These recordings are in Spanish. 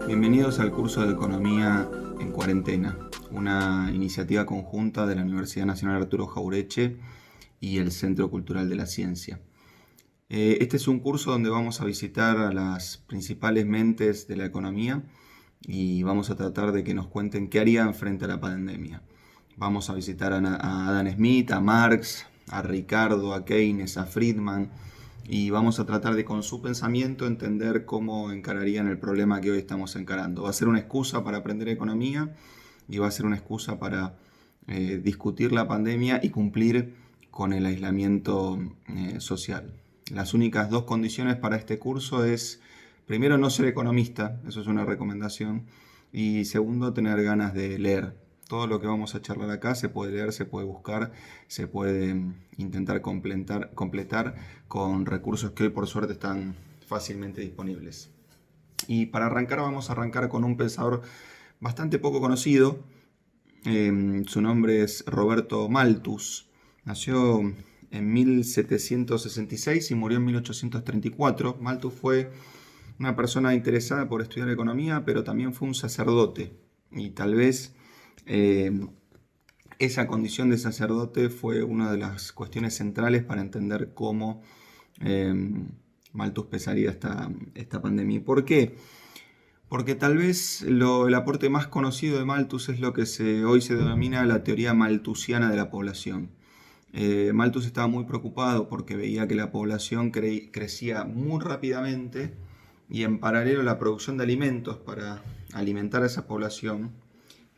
Bienvenidos al curso de Economía en Cuarentena, una iniciativa conjunta de la Universidad Nacional Arturo Jauretche y el Centro Cultural de la Ciencia. Este es un curso donde vamos a visitar a las principales mentes de la economía y vamos a tratar de que nos cuenten qué harían frente a la pandemia. Vamos a visitar a Adam Smith, a Marx, a Ricardo, a Keynes, a Friedman, y vamos a tratar de, con su pensamiento, entender cómo encararían el problema que hoy estamos encarando. Va a ser una excusa para aprender economía y va a ser una excusa para discutir la pandemia y cumplir con el aislamiento social. Las únicas dos condiciones para este curso es, primero, no ser economista, eso es una recomendación, y segundo, tener ganas de leer. Todo lo que vamos a charlar acá se puede leer, se puede buscar, se puede intentar completar con recursos que hoy por suerte están fácilmente disponibles. Y para arrancar vamos a arrancar con un pensador bastante poco conocido. Su nombre es Roberto Malthus. Nació en 1766 y murió en 1834. Malthus fue una persona interesada por estudiar economía, pero también fue un sacerdote. Y tal vez esa condición de sacerdote fue una de las cuestiones centrales para entender cómo Malthus pensaría esta pandemia. ¿Por qué? Porque tal vez el aporte más conocido de Malthus es lo que hoy se denomina la teoría malthusiana de la población. Malthus estaba muy preocupado porque veía que la población crecía muy rápidamente y en paralelo la producción de alimentos para alimentar a esa población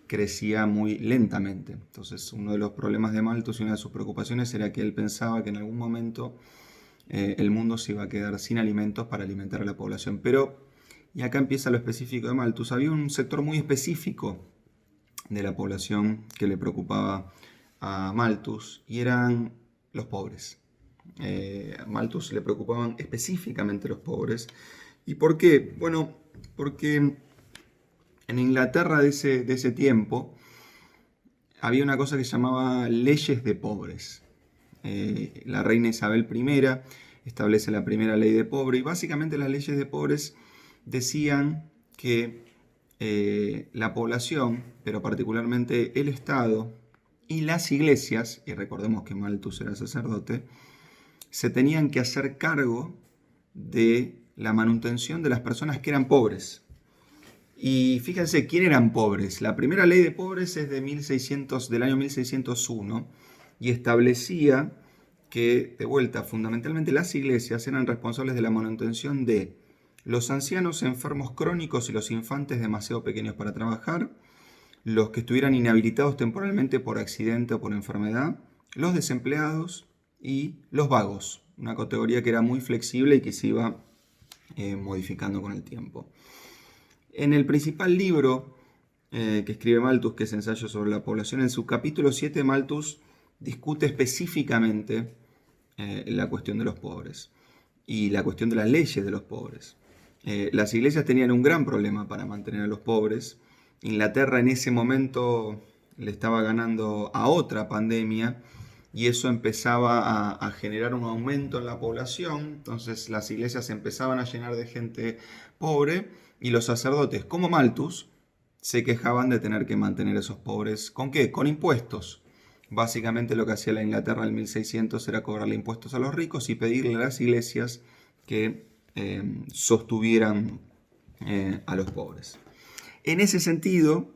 crecía muy lentamente. Entonces, uno de los problemas de Malthus y una de sus preocupaciones era que él pensaba que en algún momento el mundo se iba a quedar sin alimentos para alimentar a la población. Pero, y acá empieza lo específico de Malthus, había un sector muy específico de la población que le preocupaba a Malthus y eran los pobres. A Malthus le preocupaban específicamente los pobres. ¿Y por qué? Bueno, porque en Inglaterra de ese tiempo había una cosa que se llamaba leyes de pobres. La reina Isabel I establece la primera ley de pobre y básicamente las leyes de pobres decían que la población, pero particularmente el Estado y las iglesias, y recordemos que Malthus era sacerdote, se tenían que hacer cargo de la manutención de las personas que eran pobres. Y fíjense, ¿quién eran pobres? La primera ley de pobres es del año 1601 y establecía que, de vuelta, fundamentalmente las iglesias eran responsables de la manutención de los ancianos enfermos crónicos y los infantes demasiado pequeños para trabajar, los que estuvieran inhabilitados temporalmente por accidente o por enfermedad, los desempleados y los vagos, una categoría que era muy flexible y que se iba modificando con el tiempo. En el principal libro que escribe Malthus, que es Ensayo sobre la población, en su capítulo 7 Malthus discute específicamente la cuestión de los pobres y la cuestión de las leyes de los pobres. Las iglesias tenían un gran problema para mantener a los pobres. Inglaterra en ese momento le estaba ganando a otra pandemia y eso empezaba a generar un aumento en la población. Entonces las iglesias se empezaban a llenar de gente pobre y los sacerdotes, como Malthus, se quejaban de tener que mantener a esos pobres. ¿Con qué? Con impuestos. Básicamente lo que hacía la Inglaterra en 1600 era cobrarle impuestos a los ricos y pedirle a las iglesias que sostuvieran a los pobres. En ese sentido,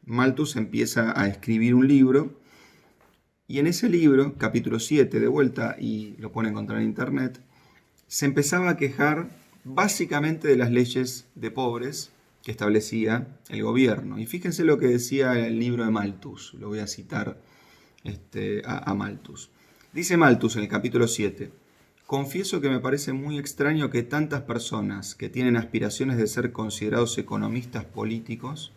Malthus empieza a escribir un libro y en ese libro, capítulo 7 de vuelta, y lo pueden encontrar en internet, se empezaba a quejar básicamente de las leyes de pobres que establecía el gobierno. Y fíjense lo que decía el libro de Malthus, lo voy a citar a Malthus. Dice Malthus en el capítulo 7, confieso que me parece muy extraño que tantas personas que tienen aspiraciones de ser considerados economistas políticos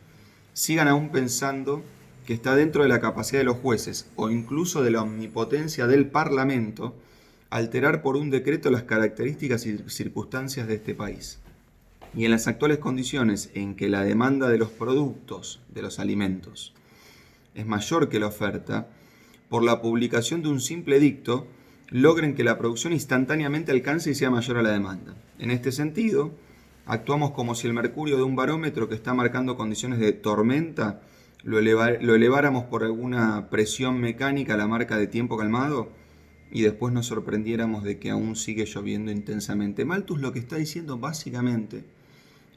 sigan aún pensando que está dentro de la capacidad de los jueces o incluso de la omnipotencia del Parlamento alterar por un decreto las características y circunstancias de este país. Y en las actuales condiciones en que la demanda de los productos, de los alimentos, es mayor que la oferta, por la publicación de un simple edicto, logren que la producción instantáneamente alcance y sea mayor a la demanda. En este sentido, Actuamos como si el mercurio de un barómetro que está marcando condiciones de tormenta lo eleváramos por alguna presión mecánica a la marca de tiempo calmado y después nos sorprendiéramos de que aún sigue lloviendo intensamente. Malthus lo que está diciendo básicamente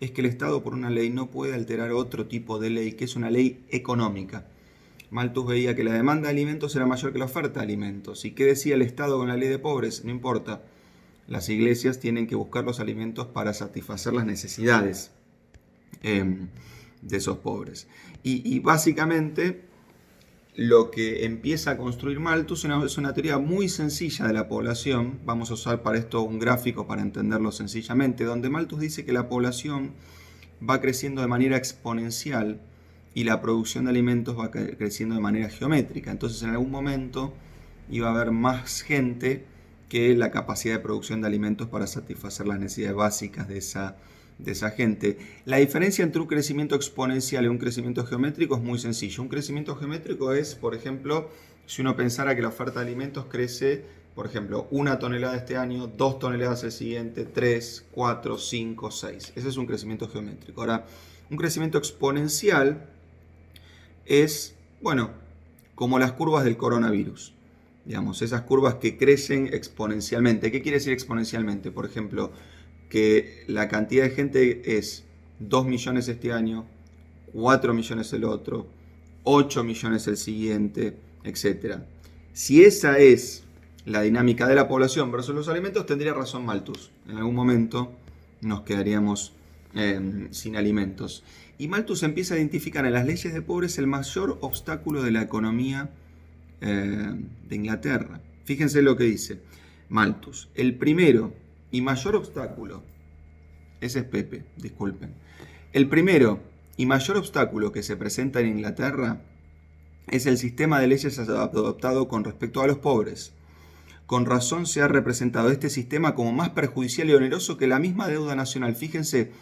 es que el Estado por una ley no puede alterar otro tipo de ley, que es una ley económica. Malthus veía que la demanda de alimentos era mayor que la oferta de alimentos. ¿Y qué decía el Estado con la ley de pobres? No importa. Las iglesias tienen que buscar los alimentos para satisfacer las necesidades de esos pobres. Y básicamente lo que empieza a construir Malthus es una teoría muy sencilla de la población. Vamos a usar para esto un gráfico para entenderlo sencillamente, donde Malthus dice que la población va creciendo de manera exponencial y la producción de alimentos va creciendo de manera geométrica. Entonces en algún momento iba a haber más gente que la capacidad de producción de alimentos para satisfacer las necesidades básicas de esa gente. La diferencia entre un crecimiento exponencial y un crecimiento geométrico es muy sencillo. Un crecimiento geométrico es, por ejemplo, si uno pensara que la oferta de alimentos crece, por ejemplo, 1 tonelada este año, 2 toneladas el siguiente, 3, 4, 5, 6. Ese es un crecimiento geométrico. Ahora, un crecimiento exponencial es, bueno, como las curvas del coronavirus. Digamos, esas curvas que crecen exponencialmente. ¿Qué quiere decir exponencialmente? Por ejemplo, que la cantidad de gente es 2 millones este año, 4 millones el otro, 8 millones el siguiente, etc. Si esa es la dinámica de la población versus los alimentos, tendría razón Malthus. En algún momento nos quedaríamos sin alimentos. Y Malthus empieza a identificar en las leyes de pobres el mayor obstáculo de la economía de Inglaterra. Fíjense lo que dice Malthus. El primero y mayor obstáculo, ese es Pepe, disculpen. El primero y mayor obstáculo que se presenta en Inglaterra es el sistema de leyes adoptado con respecto a los pobres. Con razón se ha representado este sistema como más perjudicial y oneroso que la misma deuda nacional. Fíjense,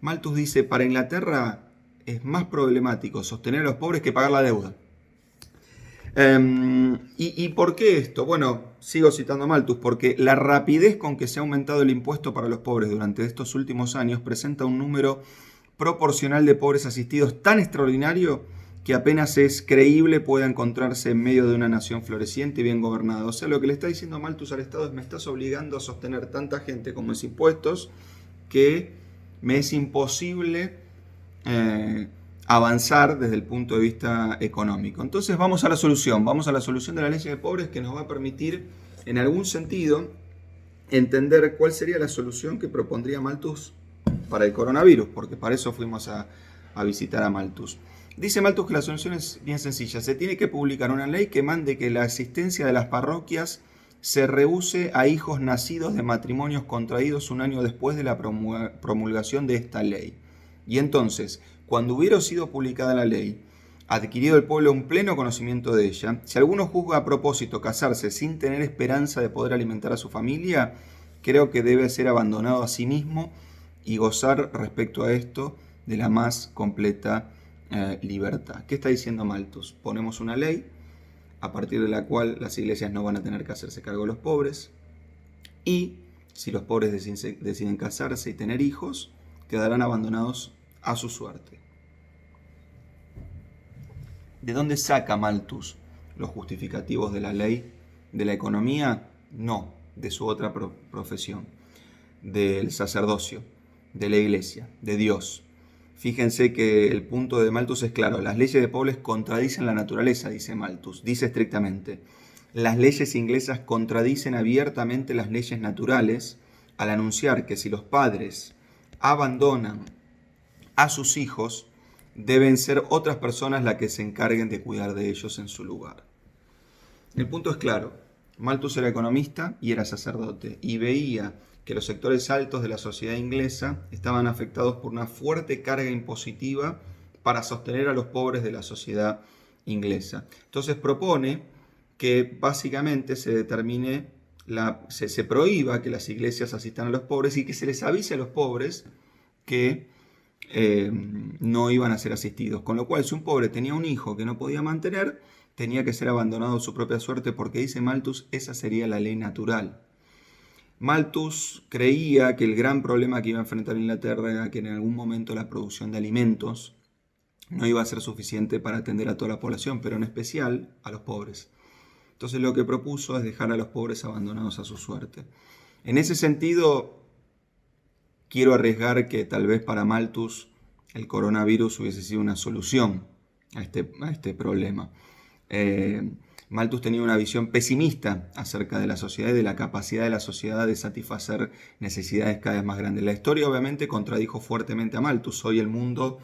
Malthus dice, para Inglaterra es más problemático sostener a los pobres que pagar la deuda. ¿Y por qué esto? Bueno, sigo citando a Malthus, porque la rapidez con que se ha aumentado el impuesto para los pobres durante estos últimos años presenta un número proporcional de pobres asistidos tan extraordinario que apenas es creíble pueda encontrarse en medio de una nación floreciente y bien gobernada. O sea, lo que le está diciendo Malthus al Estado es: me estás obligando a sostener tanta gente con mis impuestos que me es imposible avanzar desde el punto de vista económico. Entonces vamos a la solución de la ley de pobres, que nos va a permitir en algún sentido entender cuál sería la solución que propondría Malthus para el coronavirus, porque para eso fuimos a visitar a Malthus. Dice Malthus que la solución es bien sencilla: se tiene que publicar una ley que mande que la asistencia de las parroquias se rehúse a hijos nacidos de matrimonios contraídos un año después de la promulgación de esta ley. Y entonces, cuando hubiera sido publicada la ley, adquirido el pueblo un pleno conocimiento de ella, si alguno juzga a propósito casarse sin tener esperanza de poder alimentar a su familia, creo que debe ser abandonado a sí mismo y gozar respecto a esto de la más completa libertad. ¿Qué está diciendo Malthus? Ponemos una ley a partir de la cual las iglesias no van a tener que hacerse cargo de los pobres, y si los pobres deciden casarse y tener hijos, quedarán abandonados a su suerte. ¿De dónde saca Malthus los justificativos de la ley de la economía? No, de su otra profesión, del sacerdocio, de la iglesia, de Dios. Fíjense que el punto de Malthus es claro: las leyes de pobres contradicen la naturaleza, dice Malthus. Dice estrictamente: las leyes inglesas contradicen abiertamente las leyes naturales al anunciar que si los padres abandonan a sus hijos, deben ser otras personas las que se encarguen de cuidar de ellos en su lugar. El punto es claro: Malthus era economista y era sacerdote, y veía que los sectores altos de la sociedad inglesa estaban afectados por una fuerte carga impositiva para sostener a los pobres de la sociedad inglesa. Entonces propone que básicamente se determine, se prohíba que las iglesias asistan a los pobres y que se les avise a los pobres que no iban a ser asistidos. Con lo cual, si un pobre tenía un hijo que no podía mantener, tenía que ser abandonado a su propia suerte, porque dice Malthus, esa sería la ley natural. Malthus creía que el gran problema que iba a enfrentar Inglaterra era que en algún momento la producción de alimentos no iba a ser suficiente para atender a toda la población, pero en especial a los pobres. Entonces lo que propuso es dejar a los pobres abandonados a su suerte. En ese sentido, quiero arriesgar que tal vez para Malthus el coronavirus hubiese sido una solución a este problema. Malthus tenía una visión pesimista acerca de la sociedad y de la capacidad de la sociedad de satisfacer necesidades cada vez más grandes. La historia obviamente contradijo fuertemente a Malthus. Hoy el mundo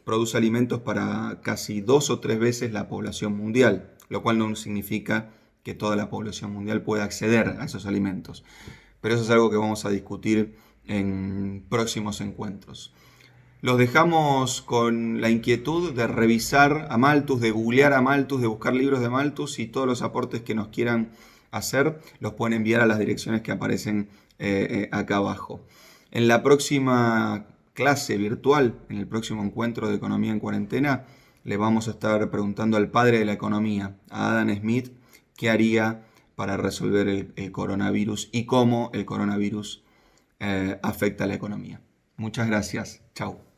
produce alimentos para casi 2 o 3 veces la población mundial, lo cual no significa que toda la población mundial pueda acceder a esos alimentos. Pero eso es algo que vamos a discutir en próximos encuentros. Los dejamos con la inquietud de revisar a Malthus, de googlear a Malthus, de buscar libros de Malthus, y todos los aportes que nos quieran hacer los pueden enviar a las direcciones que aparecen acá abajo. En la próxima clase virtual, en el próximo encuentro de Economía en Cuarentena, le vamos a estar preguntando al padre de la economía, a Adam Smith, qué haría para resolver el coronavirus y cómo el coronavirus afecta a la economía. Muchas gracias. Chao.